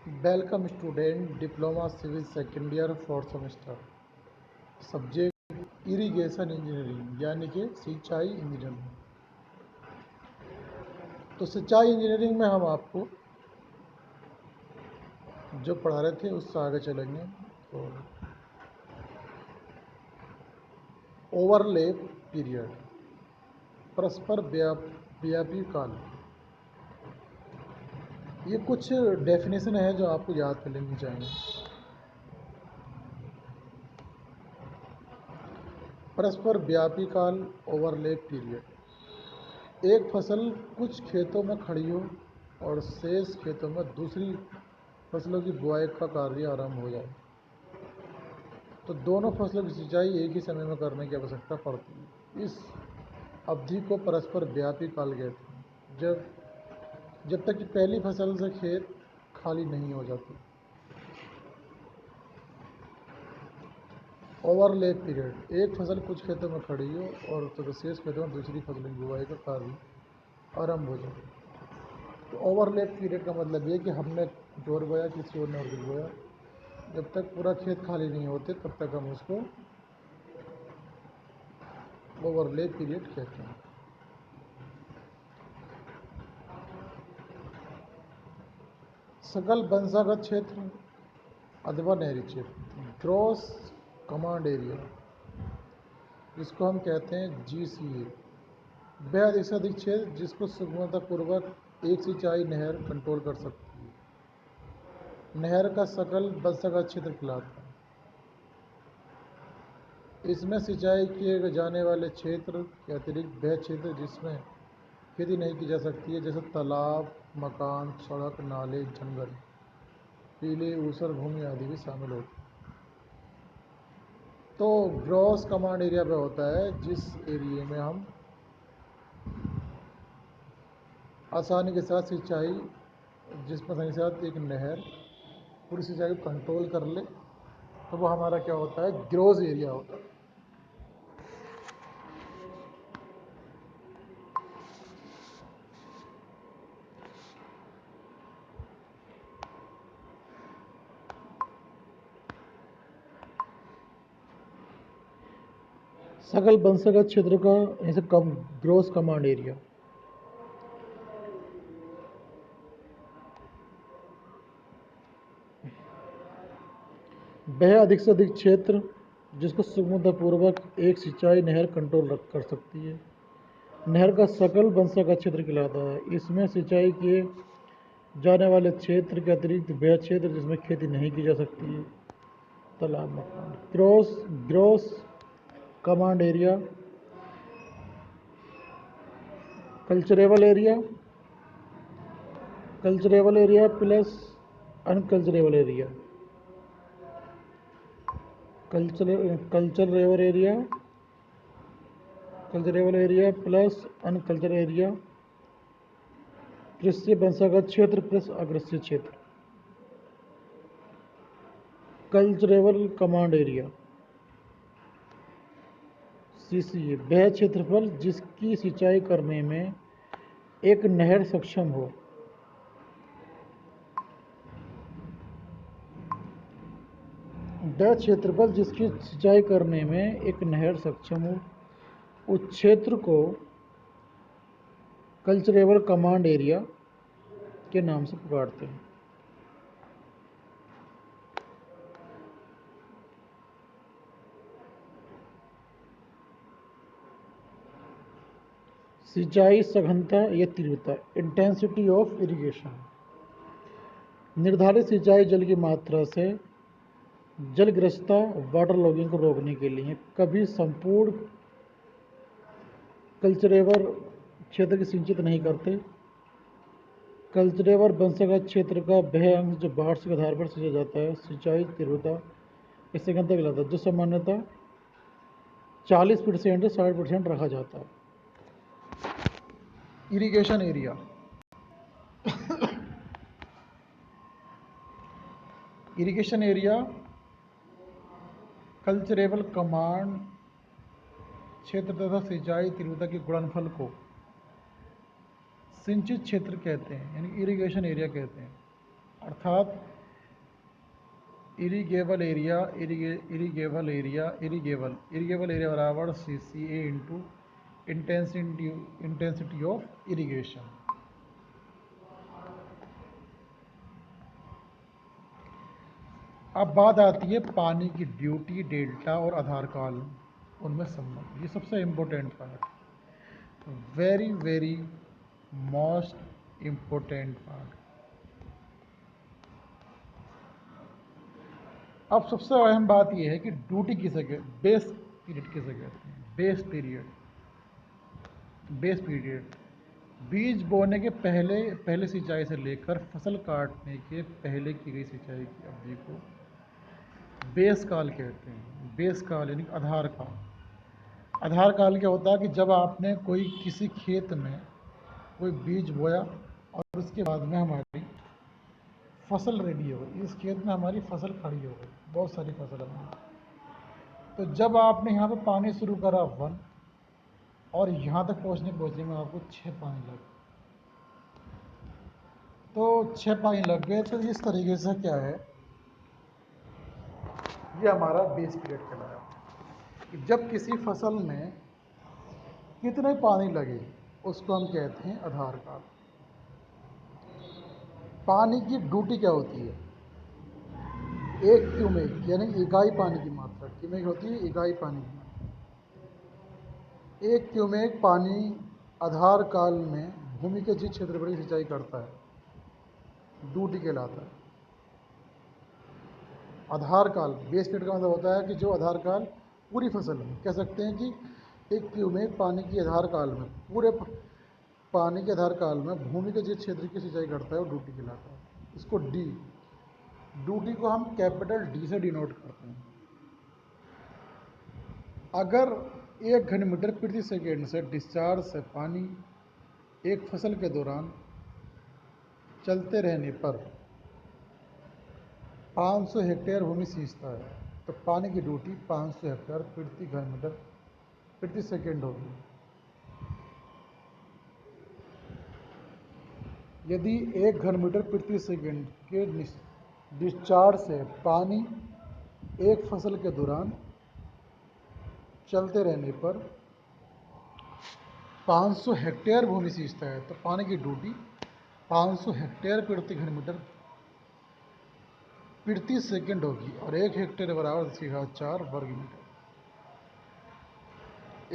Welcome student, diploma civil second year fourth semester. Subject irrigation engineering यानी कि सिंचाई engineering. तो सिंचाई इंजीनियरिंग में हम आपको जो पढ़ा रहे थे उससे आगे चलेंगे। तो ओवरलैप पीरियड, परस्पर व्यापी काल, ये कुछ डेफिनेशन है जो आपको याद कर लेनी चाहिए। परस्पर व्यापी काल, ओवरलैप पीरियड, एक फसल कुछ खेतों में खड़ी हो और शेष खेतों में दूसरी फसलों की बुआई का कार्य आरंभ हो जाए तो दोनों फसलों की सिंचाई एक ही समय में करने की आवश्यकता पड़ती है। इस अवधि को परस्पर व्यापी काल कहते हैं, जब तक कि पहली फसल से खेत खाली नहीं हो जाती। ओवरलैप पीरियड, एक फसल कुछ खेतों में खड़ी हो और तो शेष खेतों में दूसरी फसल की बुआई का कार्य आरंभ हो जाए। तो ओवरलैप पीरियड का मतलब ये कि हमने कुछ और बोया, किसी और ने और कुछ बोया, जब तक पूरा खेत खाली नहीं होते तब तक हम उसको ओवरलैप पीरियड कहते हैं। सकल वंशागत क्षेत्र अथवा नहरी क्षेत्र, ग्रॉस कमांड एरिया, जिसको हम कहते हैं GCA, वह अधिक से अधिक क्षेत्र जिसको सुगमतापूर्वक एक सिंचाई नहर कंट्रोल कर सकती है, नहर का सकल वंशागत क्षेत्र कहलाता है। इसमें सिंचाई किए जाने वाले क्षेत्र के अतिरिक्त वह क्षेत्र जिसमें खेती नहीं की जा सकती है, जैसे तालाब, मकान, सड़क, नाले, जंगल, पीले ऊसर भूमि आदि भी शामिल होते हैं। तो ग्रॉस कमांड एरिया पे होता है जिस एरिया में हम आसानी के साथ सिंचाई, जिसमें आसानी के साथ एक नहर पूरी सिंचाई को कंट्रोल कर ले, तो वो हमारा क्या होता है, ग्रॉस एरिया होता है। सकल वंशागत क्षेत्र का ऐसे कम ग्रॉस कमांड एरिया, वह अधिक से अधिक क्षेत्र जिसको सुगमतापूर्वक एक सिंचाई नहर कंट्रोल कर सकती है, नहर का सकल वंशागत क्षेत्र कहलाता है। इसमें सिंचाई किए जाने वाले क्षेत्र के अतिरिक्त वह क्षेत्र जिसमें खेती नहीं की जा सकती है, तालाब, मकान। Gross command area, culturable area plus unculturable area, culturable area plus unculture area, कृषि वंशागत क्षेत्र प्लस अग्रसित क्षेत्र। कल्चरेबल कमांड एरिया CCA, वह क्षेत्रफल जिसकी सिंचाई करने में एक नहर सक्षम हो, वह क्षेत्रफल जिसकी सिंचाई करने में एक नहर सक्षम हो, उस क्षेत्र को कल्चरेबल कमांड एरिया के नाम से पुकारते हैं। सिंचाई सघनता या तीव्रता, इंटेंसिटी ऑफ इरिगेशन, निर्धारित सिंचाई जल की मात्रा से जलग्रस्तता वाटर लॉगिंग को रोकने के लिए कभी संपूर्ण कल्चरेबल क्षेत्र की सिंचित नहीं करते। कल्चरेबल वंशागत क्षेत्र का वह अंश जो बाढ़ के आधार पर सिंचा जाता है, सिंचाई तीव्रता इससे घंटा कहलाता है, जो सामान्यतः 40% से 60% रखा जाता है। Irrigation area, irrigation area culturable command क्षेत्र तथा सिंचाई तीव्रता के गुणनफल को सिंचित क्षेत्र कहते हैं, यानी इरिगेशन एरिया कहते हैं। अर्थात इरीगेबल एरिया बराबर CCA into intensity of irrigation. अब बात आती है पानी की ड्यूटी, डेल्टा और आधार काल, उनमें संबंध। ये सबसे important part, very very most important part. अब सबसे अहम बात यह है कि ड्यूटी किसे कहते हैं, बेस पीरियड किसे कहते हैं। बेस पीरियड बीज बोने के पहले सिंचाई से लेकर फसल काटने के पहले की गई सिंचाई की अवधि को बेस काल कहते हैं। बेस काल यानी आधार काल। आधार काल क्या होता है कि जब आपने कोई किसी खेत में कोई बीज बोया और उसके बाद में हमारी फसल रेडी हो गई, इस खेत में हमारी फसल खड़ी हो गई, बहुत सारी फसल हमारी, तो जब आपने यहाँ पे पानी शुरू करा 1 और यहाँ तक पहुँचने में आपको 6 पानी लग गए, तो 6 पानी लग गए। तो इस तरीके से क्या है, ये हमारा बेस पीरियड कहलाया कि जब किसी फसल में कितने पानी लगे उसको हम कहते हैं आधार काल। पानी की ड्यूटी क्या होती है, एक क्यूमेक यानी इकाई पानी की मात्रा, क्यूमेक होती है इकाई पानी की मात्रा। एक क्यूमेक पानी आधार काल में भूमि के जिस क्षेत्र पर सिंचाई करता है ड्यूटी कहलाता है। आधार काल बेस पीरियड का मतलब होता है कि जो आधार काल पूरी फसल में, कह सकते हैं कि एक क्यूमेक पानी की आधार काल में, पूरे पानी के आधार काल में भूमि के जिस क्षेत्र की सिंचाई करता है वो ड्यूटी कहलाता है। इसको ड्यूटी को हम कैपिटल डी से डिनोट करते हैं। अगर 1 घनमीटर प्रति सेकेंड से डिस्चार्ज से पानी एक फसल के दौरान चलते रहने पर 500 हेक्टेयर भूमि सींचता है, तो पानी की ड्यूटी 500 हेक्टेयर प्रति घनमीटर प्रति सेकेंड होगी। यदि 1 घनमीटर प्रति सेकेंड के डिस्चार्ज से पानी एक फसल के दौरान चलते रहने पर 500 हेक्टेयर भूमि सींचता है, तो पानी की ड्यूटी 500 हेक्टेयर प्रति घनमीटर प्रति सेकेंड होगी, और 1 हेक्टेयर बराबर 10⁴ वर्ग मीटर।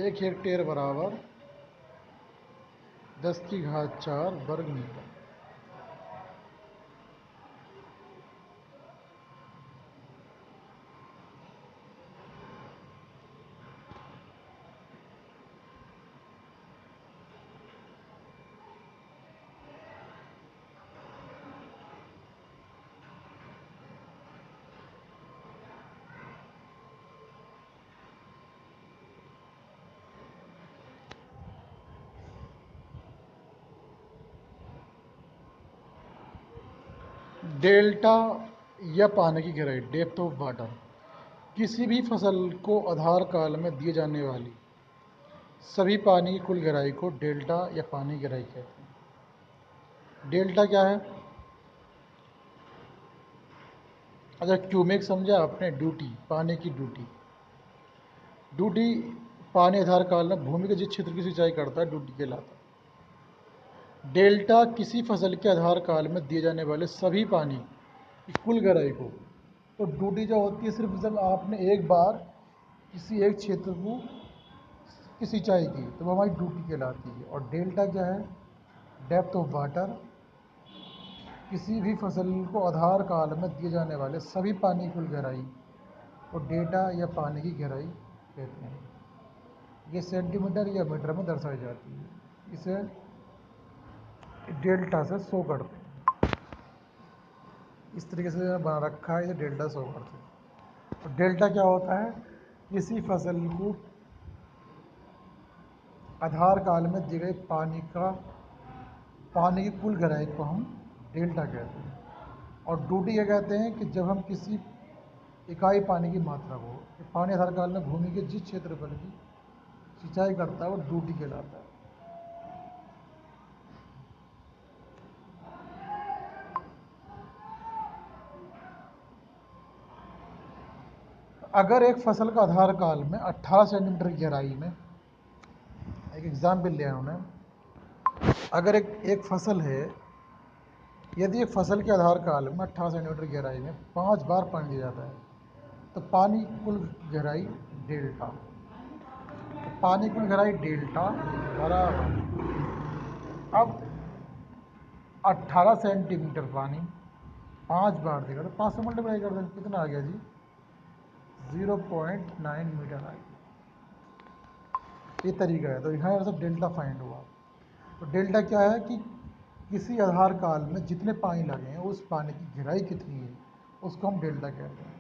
1 हेक्टेयर बराबर 10⁴ वर्ग मीटर। डेल्टा या पानी की गहराई, डेप्थ ऑफ वाटर, किसी भी फसल को आधार काल में दिए जाने वाली सभी पानी की कुल गहराई को डेल्टा या पानी की गहराई कहते हैं। डेल्टा क्या है, अच्छा क्यूमेक समझा आपने, ड्यूटी, पानी की ड्यूटी पानी आधार काल में भूमि के जिस क्षेत्र की सिंचाई करता है ड्यूटी कहलाता है। डेल्टा किसी फसल के आधार काल में दिए जाने वाले सभी पानी की कुल गहराई को, तो ड्यूटी जो होती है सिर्फ जब आपने एक बार किसी एक क्षेत्र को की सिंचाई की तो वो हमारी ड्यूटी कहलाती है। और डेल्टा क्या है, डेप्थ ऑफ वाटर, किसी भी फसल को आधार काल में दिए जाने वाले सभी पानी की कुल गहराई को डेल्टा या पानी की गहराई कहते हैं। ये सेंटीमीटर या मीटर में दर्शाई जाती है, इसे डेल्टा से शो करते हैं। इस तरीके से बना रखा है, इसे डेल्टा शो करते हैं। तो डेल्टा क्या होता है, किसी फसल को आधार काल में दिए गए पानी की कुल गहराई को हम डेल्टा कहते हैं। और ड्यूटी क्या कहते हैं कि जब हम किसी इकाई पानी की मात्रा को, पानी आधार काल में भूमि के जिस क्षेत्रफल की सिंचाई करता है वो ड्यूटी कहलाता है। अगर एक फसल का आधार काल में 18 सेंटीमीटर की गहराई में, एक एग्जाम्पल लिया है उन्हें, अगर एक फसल है, यदि एक फसल के आधार काल में 18 सेंटीमीटर गहराई में 5 बार पानी दिया जाता है तो पानी कुल गहराई डेल्टा, तो पानी कुल गहराई डेल्टा बराबर, अब 18 सेंटीमीटर पानी 5 बार देगा तो 5 से मल्टीप्लाई कर दें, कितना आ गया जी, 0.9 मीटर आ गया। ये तरीका है। तो यहाँ सब डेल्टा फाइंड हुआ। तो डेल्टा क्या है कि किसी आधार काल में जितने पानी लगे हैं उस पानी की गहराई कितनी है, उसको हम डेल्टा कहते हैं।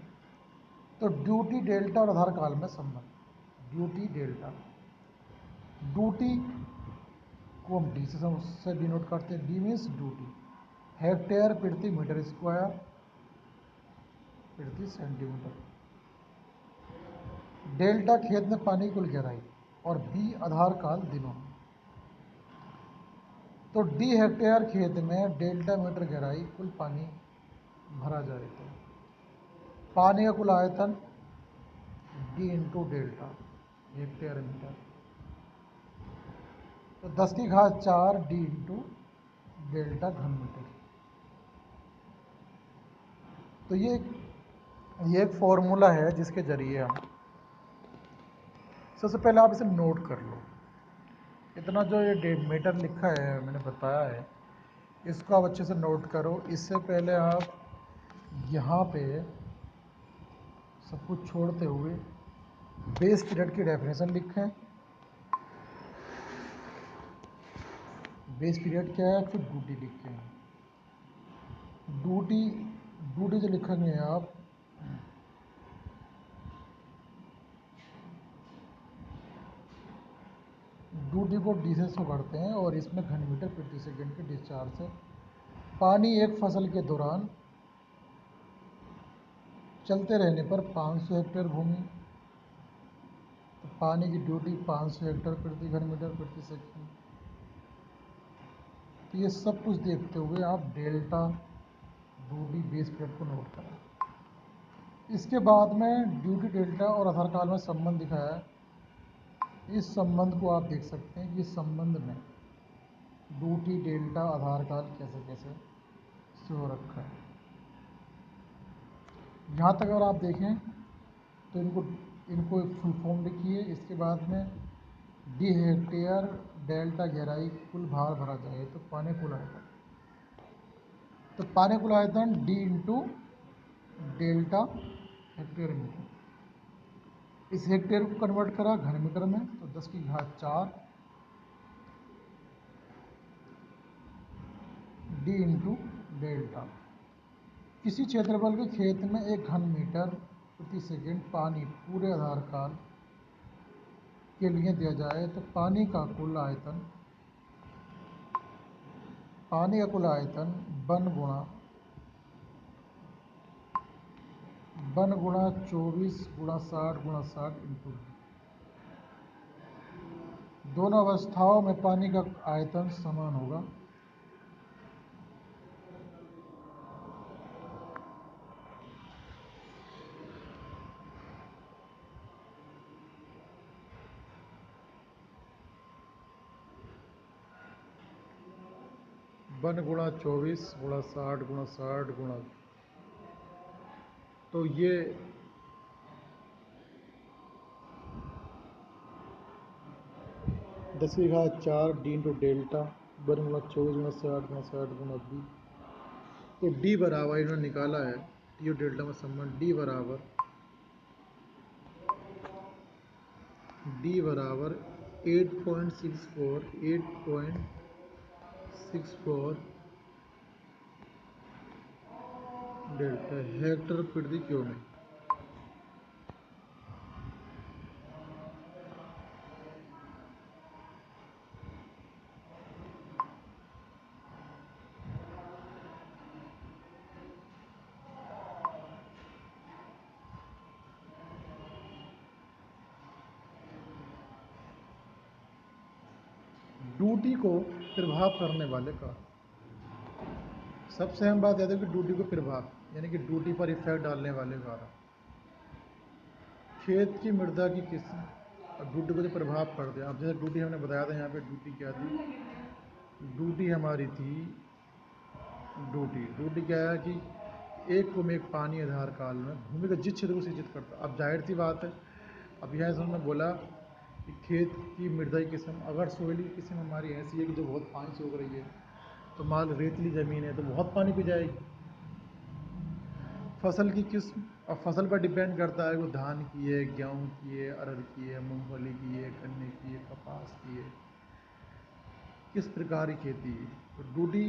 तो ड्यूटी डेल्टा और आधार काल में संबंध, ड्यूटी डेल्टा, ड्यूटी को हम डी से डिनोट करते हैं। डी मीन्स ड्यूटी, हेक्टेयर प्रति मीटर स्क्वायर प्रति सेंटीमीटर। डेल्टा खेत में पानी की कुल गहराई और बी आधार काल दिनों। तो डी हेक्टेयर खेत में डेल्टा मीटर गहराई कुल पानी भरा जाए तो पानी का कुल आयतन D into delta hectare metre, तो 10 की घात 4 डी इंटू डेल्टा घन मीटर। तो ये एक फॉर्मूला है जिसके जरिए हम, सबसे पहले आप इसे नोट कर लो। इतना जो ये मीटर लिखा है मैंने बताया है, इसको आप अच्छे से नोट करो। इससे पहले आप यहाँ पे सब कुछ छोड़ते हुए बेस पीरियड की डेफिनेशन लिखें। बेस पीरियड क्या है, फिर ड्यूटी लिखें। ड्यूटी जो लिखेंगे आप, ड्यूटी को डी से शो करते हैं और इसमें घन मीटर प्रति सेकंड के डिस्चार्ज से पानी एक फसल के दौरान चलते रहने पर 500 हेक्टेयर भूमि, तो पानी की ड्यूटी 500 हेक्टेयर प्रति घन मीटर प्रति सेकंड। तो ये सब कुछ देखते हुए आप डेल्टा ड्यूटी बेस पीरियड को नोट करें। इसके बाद में ड्यूटी डेल्टा और आधार काल में संबंध दिखाया है। इस संबंध को आप देख सकते हैं कि इस संबंध में ड्यूटी डेल्टा आधार काल कैसे कैसे शो रखा है। यहाँ तक अगर आप देखें तो इनको फुल फॉर्म लिखिए। इसके बाद में डी हेक्टेयर डेल्टा गहराई कुल भार भरा जाए तो पानी कुल आयतन, तो पानी कुल आयतन D into delta hectare metre. इस हेक्टेयर को कन्वर्ट करा घन मीटर में तो 10 की घात 4 डी इंटू डेल्टा। किसी क्षेत्रफल के खेत में 1 घन मीटर प्रति सेकंड पानी पूरे आधार काल के लिए दिया जाए तो पानी का कुल आयतन वन गुणा 24 गुणा 60 गुणा 60 इंटू, दोनों अवस्थाओं में पानी का आयतन समान होगा। वन गुणा 24 गुणा 60 गुणा 60 गुणा, तो ये 10 की घात 4 डी इंटू डेल्टा 1 गुणा 24 गुणा 60 गुणा 60 गुणा बी। तो डी बराबर इन्होंने निकाला है, टी और डेल्टा में संबंध डी बराबर 8.64 डेल्टा हेक्टर प्रति क्यूबिक। ड्यूटी को प्रभाव करने वाले का, सबसे अहम बात याद है कि ड्यूटी को प्रभाव यानी कि ड्यूटी पर इफेक्ट डालने वाले कारक। खेत की मृदा की किस्म और ड्यूटी को जो प्रभाव पड़ते हैं। अब जैसे ड्यूटी हमने बताया था, यहाँ पे ड्यूटी क्या थी, ड्यूटी हमारी थी, ड्यूटी क्या है कि एक को में पानी आधार काल में भूमि का जिस क्षेत्र को सिंचित करता। अब जाहिर सी बात है, अब यहाँ से उन्होंने बोला कि खेत की मृदा की किस्म, अगर सोइल की किस्म हमारी ऐसी है कि जो बहुत पानी सोख रही है, तो मान लो रेतली ज़मीन है तो बहुत पानी पी जाएगी। फसल की किस्म, अब फसल पर डिपेंड करता है वो धान की है, गेहूँ की है, अरहर की है, मूंगफली की है, गन्ने की है, कपास की है, किस प्रकार की खेती है। तो ड्यूटी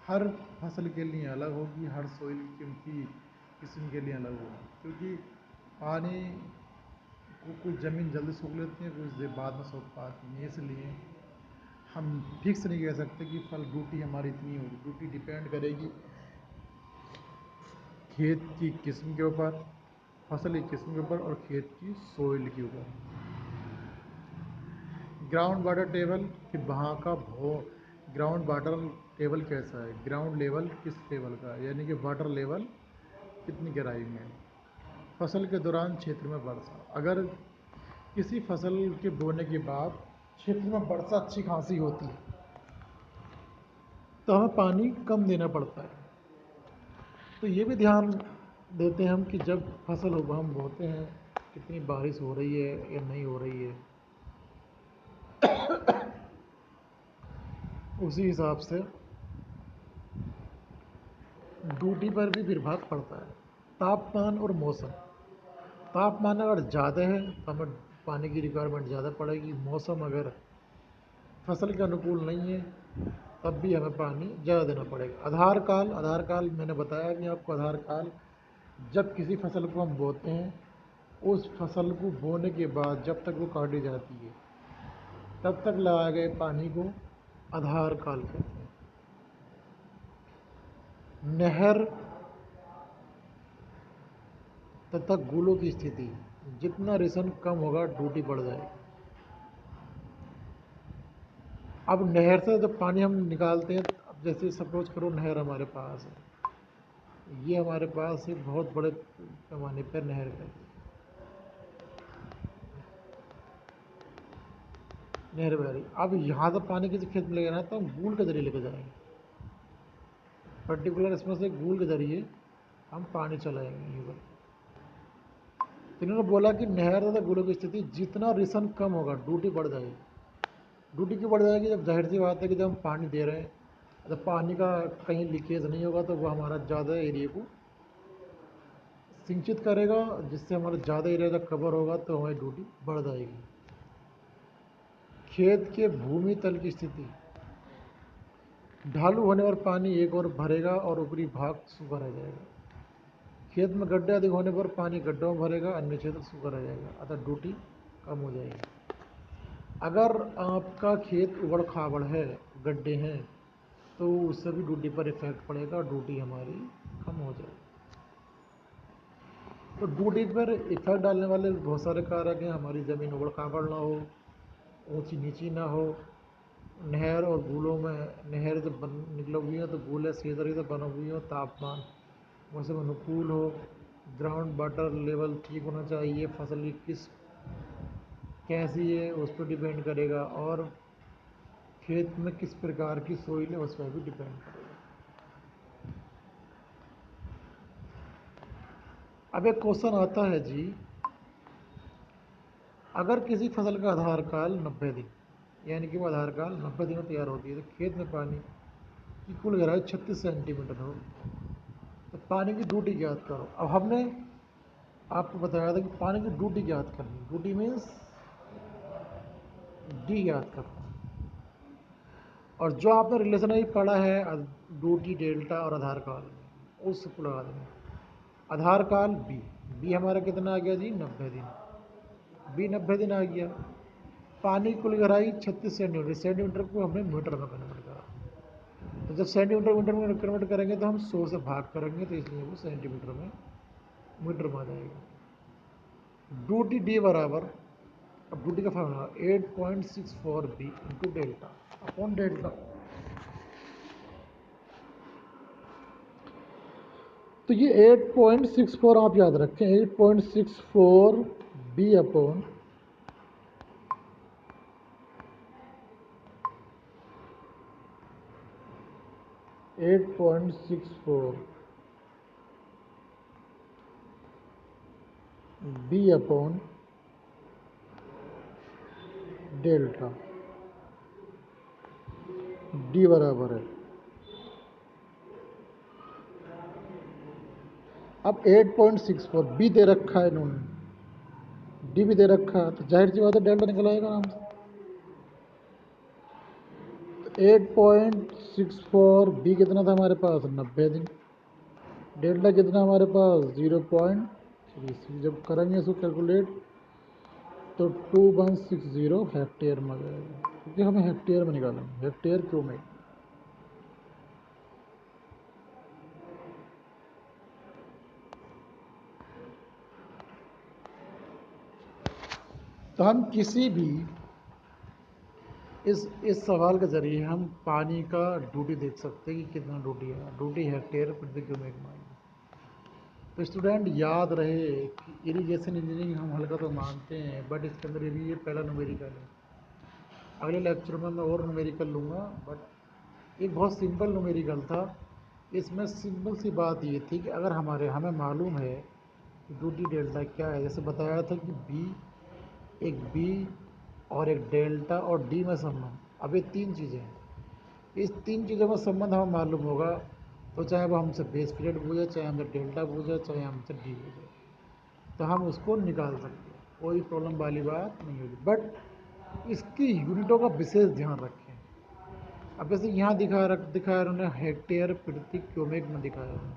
हर फसल के लिए अलग होगी, हर सोइल की किस्म के लिए अलग होगी, क्योंकि पानी को कुछ ज़मीन जल्दी सूख लेती है, कुछ देर बाद में सूख पाती है। इसलिए हम फिक्स नहीं कह सकते कि फल ड्यूटी हमारी इतनी होगी। ड्यूटी डिपेंड करेगी खेत की किस्म के ऊपर, फसल की किस्म के ऊपर और खेत की सोइल के ऊपर। ग्राउंड वाटर टेबल कि वहाँ का ग्राउंड वाटर टेबल कैसा है, ग्राउंड लेवल किस लेवल का है, यानी कि वाटर लेवल कितनी गहराई में है। फसल के दौरान क्षेत्र में वर्षा, अगर किसी फसल के बोने के बाद क्षेत्र में वर्षा अच्छी खासी होती है तो हमें पानी कम देना पड़ता है। तो ये भी ध्यान देते हैं हम कि जब फसल हम बोते हैं कितनी बारिश हो रही है या नहीं हो रही है, उसी हिसाब से ड्यूटी पर भी प्रभाव पड़ता है। तापमान और मौसम, तापमान अगर ज़्यादा है तो हमें पानी की रिक्वायरमेंट ज़्यादा पड़ेगी। मौसम अगर फसल के अनुकूल नहीं है तब भी हमें पानी ज़्यादा देना पड़ेगा। आधार काल मैंने बताया कि आपको आधार काल, जब किसी फसल को हम बोते हैं, उस फसल को बोने के बाद जब तक वो काटी जाती है तब तक लगाए गए पानी को आधार काल कहते हैं। नहर तथा गुलों की स्थिति, जितना रिसन कम होगा ड्यूटी बढ़ जाएगी। अब नहर से जब पानी हम निकालते हैं, अब जैसे सपोज करो नहर हमारे पास है, ये हमारे पास एक बहुत बड़े पैमाने पर नहर है, नहर बह रही। अब यहाँ से पानी किसी खेत में ले जाना तो हम गूल के जरिए लेकर जाएंगे, पर्टिकुलर इसमें से गूल के जरिए हम पानी चलाएंगे ये पर। तो इन्होंने बोला कि नहर तथा गूलों की स्थिति, जितना रिसन कम होगा ड्यूटी बढ़ जाएगी। ड्यूटी क्यों बढ़ जाएगी, जब जाहिर सी बात है कि जब हम पानी दे रहे हैं, जब पानी का कहीं लीकेज नहीं होगा तो वो हमारा ज़्यादा एरिया को सिंचित करेगा, जिससे हमारा ज़्यादा एरिया जब कवर होगा तो हमारी ड्यूटी बढ़ जाएगी। खेत के भूमि तल की स्थिति, ढालू होने पर पानी एक और भरेगा और ऊपरी भाग सूखा रह जाएगा। खेत में गड्ढे अधिक होने पर पानी गड्ढों में भरेगा, अन्य क्षेत्र सूखा रह जाएगा, अतः ड्यूटी कम हो जाएगी। अगर आपका खेत उबड़ खाबड़ है, गड्ढे हैं, तो उससे भी ड्यूटी पर इफेक्ट पड़ेगा, ड्यूटी हमारी कम हो जाएगी। तो ड्यूटी पर इफेक्ट डालने वाले बहुत सारे कारक हैं। हमारी ज़मीन उबड़ खाबड़ ना हो, ऊंची नीची ना हो, नहर और गूलों में, नहर जब निकली हुई हो तो गूलें सीधी तरीके से बनी हुई हो, तापमान मौसम अनुकूल हो, ग्राउंड वाटर लेवल ठीक होना चाहिए, फसल की किस कैसी है उस पर डिपेंड करेगा, और खेत में किस प्रकार की सोइल है उस पर भी डिपेंड करेगा। अब एक क्वेश्चन आता है जी, अगर किसी फसल का आधार काल 90 दिन, यानी कि वो आधार काल 90 दिन में तैयार होती है, तो खेत में पानी की कुल गहराई 36 सेंटीमीटर हो, तो पानी की ड्यूटी ज्ञात करो। अब हमने आपको बताया था कि पानी की ड्यूटी ज्ञात करनी, ड्यूटी मीन्स डी ज्ञात करना। और जो आपने रिलेशन अभी पढ़ा है ड्यूटी डेल्टा और आधार काल, उसको लगा देंगे। आधार काल बी हमारा कितना आ गया जी, 90 दिन, बी 90 दिन आ गया। पानी की कुल गहराई 36 सेंटीमीटर, सेंटीमीटर को हमने मीटर में कन्वर्ट करा, तो जब सेंटीमीटर मीटर में कन्वर्ट करेंगे तो हम 100 से भाग करेंगे, तो इसलिए वो सेंटीमीटर में मीटर में आ जाएगा। ड्यूटी डी बराबर, अब ड्यूटी का formula 8.64 B into delta upon delta. तो ये 8.64 आप याद रखें, 8.64 B upon 8.64 B upon delta D बराबर है। अब 8.64 बी दे रखा है इन्होंने, डी भी दे रखा है, तो जाहिर सी बात है डेल्टा निकल आएगा आराम से। 8.64 बी कितना था हमारे पास 90 दिन, डेल्टा कितना हमारे पास 0.33। जब करेंगे इसको कैलकुलेट तो 2160 हेक्टेयर में आ जाएगा, क्योंकि हमें हेक्टेयर में निकालना है, हेक्टेयर क्यों में। तो हम किसी भी इस सवाल के ज़रिए हम पानी का ड्यूटी देख सकते हैं कि कितना ड्यूटी है, ड्यूटी हेक्टेयर प्रति क्यूबिक मीटर। तो स्टूडेंट याद रहे कि इरिगेशन इंजीनियरिंग हम हल्का तो मानते हैं, बट इसके अंदर ये पहला न्यूमेरिकल है। अगले लेक्चर में मैं और न्यूमेरिकल लूँगा, बट एक बहुत सिंपल न्यूमेरिकल था। इसमें सिंपल सी बात ये थी कि अगर हमें मालूम है कि ड्यूटी डेल्टा क्या है, जैसे बताया था कि एक बी और एक डेल्टा और डी में संबंध। अब ये तीन चीज़ें हैं, इस तीन चीज़ों में संबंध हमें मालूम होगा, तो चाहे वो हमसे बेस पीरियड पूछे, चाहे हमसे डेल्टा पूछे, चाहे हमसे डी पूछे, तो हम उसको निकाल सकते हैं, कोई प्रॉब्लम वाली बात नहीं होगी। बट इसकी यूनिटों का विशेष ध्यान रखें। अब जैसे यहाँ दिखाया उन्होंने हेक्टेयर प्रति क्यूबिक में दिखाया है,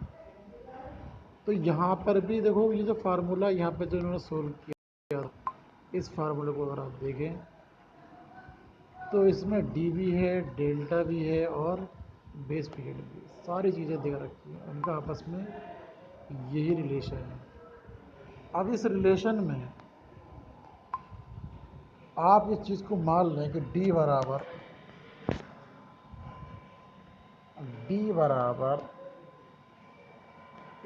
तो यहाँ पर भी देखो ये जो फार्मूला यहाँ पे जो इन्होंने सोल्व किया, इस फार्मूले को अगर आप देखें तो इसमें डी भी है, डेल्टा भी है और बेस पीरियड भी, सारी चीज़ें दे रखी हैं, उनका आपस में यही रिलेशन है। अब इस रिलेशन में आप इस चीज़ को मान लें कि डी बराबर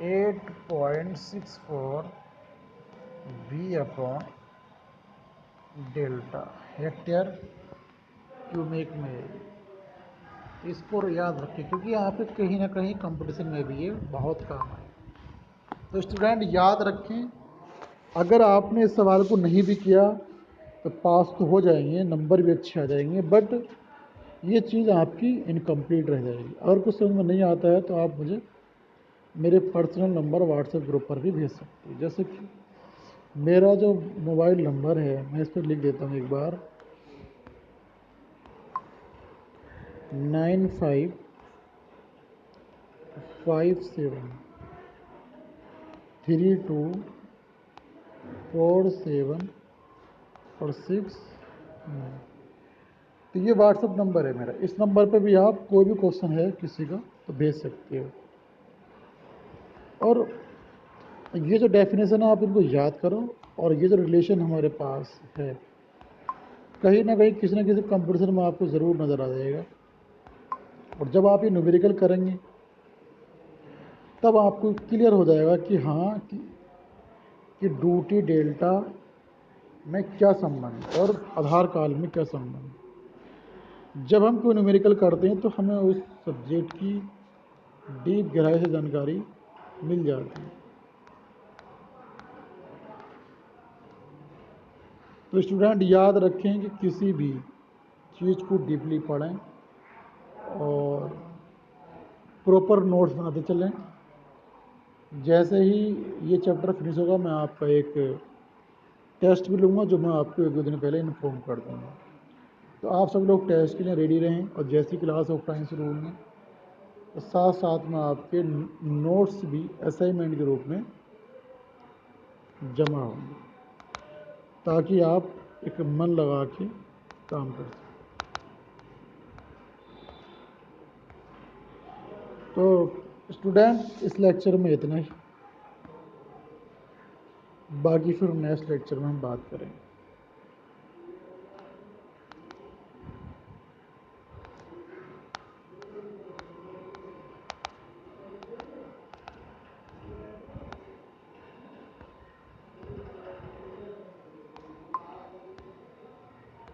8.64 B upon delta hectare cubic में। इसको याद रखें, क्योंकि यहाँ पे कहीं ना कहीं कंपटीशन में भी ये बहुत काम है। तो स्टूडेंट याद रखें, अगर आपने इस सवाल को नहीं भी किया तो पास तो हो जाएंगे, नंबर भी अच्छे आ जाएंगे, बट ये चीज़ आपकी इनकम्प्लीट रह जाएगी। अगर कुछ समझ में नहीं आता है तो आप मुझे मेरे पर्सनल नंबर व्हाट्सएप ग्रुप पर भी भेज सकते हैं। जैसे कि मेरा जो मोबाइल नंबर है मैं इस पर लिख देता हूँ एक बार, 95573247 तो ये व्हाट्सएप नंबर है मेरा। इस नंबर पे भी आप कोई भी क्वेश्चन है किसी का तो भेज सकते हो। और ये जो डेफिनेशन है आप इनको याद करो, और ये जो रिलेशन हमारे पास है कहीं ना कहीं किसी न किसी कंपटीशन में आपको ज़रूर नज़र आ जाएगा। और जब आप ये न्यूमेरिकल करेंगे तब आपको क्लियर हो जाएगा कि हाँ कि ड्यूटी डेल्टा में क्या संबंध और आधार काल में क्या संबंध। जब हम कोई न्यूमेरिकल करते हैं तो हमें उस सब्जेक्ट की डीप गहराई से जानकारी मिल जाती है। तो स्टूडेंट याद रखें कि किसी भी चीज़ को डीपली पढ़ें और प्रॉपर नोट्स बनाते चलें। जैसे ही ये चैप्टर फिनिश होगा मैं आपका एक टेस्ट भी लूँगा, जो मैं आपको 1-2 दिन पहले इन्फॉर्म कर दूँगा। तो आप सब लोग टेस्ट के लिए रेडी रहें, और जैसी क्लास ऑफ टाइम शुरू होंगी तो साथ साथ में आपके नोट्स भी असाइनमेंट के रूप में जमा होंगे, ताकि आप एक मन लगा के काम कर सकें। तो स्टूडेंट इस लेक्चर में इतना ही, बाकी फिर नेक्स्ट लेक्चर में हम बात करेंगे।